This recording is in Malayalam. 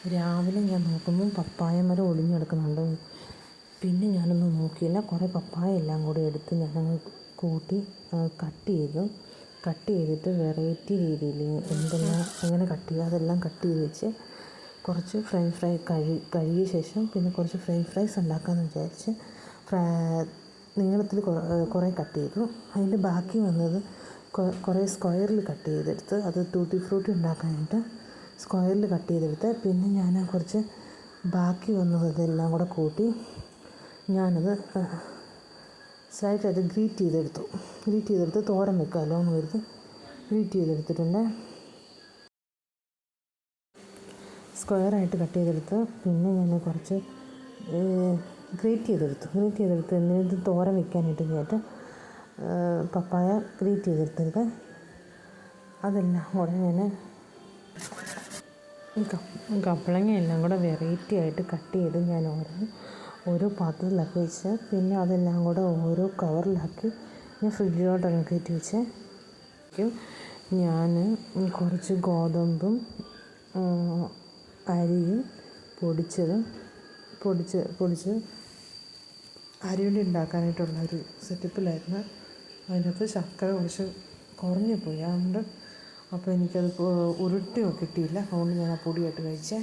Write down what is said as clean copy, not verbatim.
രാവിലെ ഞാൻ നോക്കുമ്പോൾ പപ്പായ മരം ഒടിഞ്ഞ് കിടക്കുന്നുണ്ട്. പിന്നെ ഞാനൊന്നും നോക്കിയില്ല. കുറേ പപ്പായ എല്ലാം കൂടി എടുത്ത് ഞാനങ്ങ് കൂട്ടി കട്ട് ചെയ്തിട്ട് വെറൈറ്റി രീതിയിൽ എന്തെല്ലാം എങ്ങനെ കട്ട് ചെയ്യുക അതെല്ലാം കട്ട് ചെയ്ത് വെച്ച് കുറച്ച് ഫ്രഞ്ച് ഫ്രൈ കഴുകിയ ശേഷം പിന്നെ കുറച്ച് ഫ്രഞ്ച് ഫ്രൈസ് ഉണ്ടാക്കാമെന്ന് വിചാരിച്ച് നീളത്തിൽ കുറേ കട്ട് ചെയ്തു. അതിൻ്റെ ബാക്കി വന്നത് കുറേ സ്ക്വയറിൽ കട്ട് ചെയ്തെടുത്ത് അത് ടൂട്ടി ഫ്രൂട്ടി ഉണ്ടാക്കാനായിട്ട് സ്ക്വയറിൽ കട്ട് ചെയ്തെടുത്ത് പിന്നെ ഞാൻ കുറച്ച് ബാക്കി വന്നതെല്ലാം കൂടെ കൂട്ടി ഞാനത് സ്ലൈറ്റായിട്ട് ഗ്രേറ്റ് ചെയ്തെടുത്ത് തോരൻ വെക്കാമല്ലോ എന്ന് കരുതി ഗ്രേറ്റ് ചെയ്തെടുത്തിട്ടുണ്ട്. സ്ക്വയറായിട്ട് കട്ട് ചെയ്തെടുത്ത് പിന്നെ ഞാൻ കുറച്ച് ഗ്രേറ്റ് ചെയ്തെടുത്ത് എന്നിട്ട് തോരൻ വെക്കാനായിട്ട് കേട്ട് പപ്പായ ഗ്രേറ്റ് ചെയ്തെടുത്തത് അതെല്ലാം കൂടെ ഞാൻ കപ്പളങ്ങ എല്ലാം കൂടെ വെറൈറ്റി ആയിട്ട് കട്ട് ചെയ്ത് ഞാൻ ഓരോ പാത്രത്തിലാക്കി വെച്ച് പിന്നെ അതെല്ലാം കൂടെ ഓരോ കവറിലാക്കി ഞാൻ ഫ്രിഡ്ജിലോട്ടങ്ങ് കയറ്റി വെച്ച് ഞാൻ കുറച്ച് ഗോതമ്പും അരിയും പൊടിച്ച് അരിയുണ്ടി ഉണ്ടാക്കാനായിട്ടുള്ള ഒരു സെറ്റപ്പിലായിരുന്നു. അതിനകത്ത് ശർക്കര കുറച്ച് കുറഞ്ഞു പോയി. അതുകൊണ്ട് അപ്പോൾ എനിക്കത് ഉരുട്ടി കിട്ടിയില്ല. അതുകൊണ്ട് ഞാൻ ആ പൊടിയായിട്ട് കഴിച്ചേ.